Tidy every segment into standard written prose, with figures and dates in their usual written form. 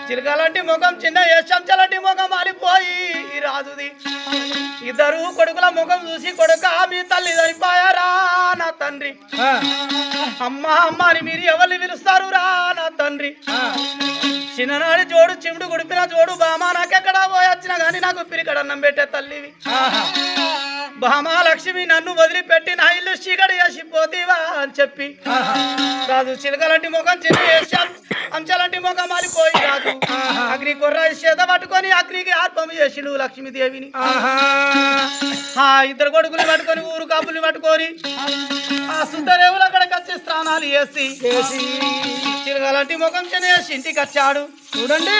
చిలకలాంటి ముఖం చిన్న చెంచలాంటి ముఖం మారిపోయి ఈ రాజుది ఇద్దరు కొడుకుల ముఖం చూసి కొడుక మీ తల్లి చనిపోయారా నా తండ్రి అమ్మ అమ్మ అని మీరు ఎవరిని పిలుస్తారు రా నా తండ్రి చిన్ననాడి జోడు చిముడు గుడిపిన జోడు బామా నాకెక్కడా పోయొచ్చినా గాని నాకు పిరికడన్నం పెట్టే తల్లివి బామా లక్ష్మి నన్ను వదిలిపెట్టి నా ఇల్లు చీకటి చేసిపోతీవా అని చెప్పి రాజు చిలకలాంటి ముఖం చిన్న అంశాలంటి ముఖం మారిపోయి రాజు అగ్ని కొర్ర చేత పట్టుకొని అగ్నికి ఆత్మ చేసిండు లక్ష్మీదేవిని ఇద్దరు కొడుకులు పట్టుకొని ఊరు కాపులు పట్టుకొని ఆ సుందరేవులు అక్కడికి వచ్చి స్నానాలు చేసి చిలకలాంటి ముఖం చేసి ఇంటికి వచ్చాడు చూడండి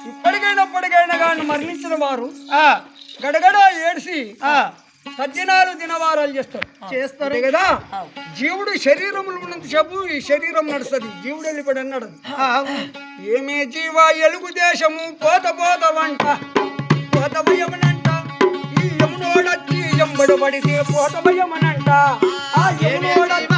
ఇప్పటికైనా కానీ మరణించిన వారు గడగడ ఏడ్చి సజ్జనాలు దినవారాలు చేస్తారు కదా జీవుడు శరీరములు ఉన్నంతసేపు ఈ శరీరం నడుస్తుంది జీవుడు వెళ్ళిపడి అన్నాడు ఏమే జీవ ఎలుగు దేశము పోత వంట పోత భయమనంట ఈ యమునోడచ్చి ఎంబడబడితే పోత భయమనంట ఆ యమునోడ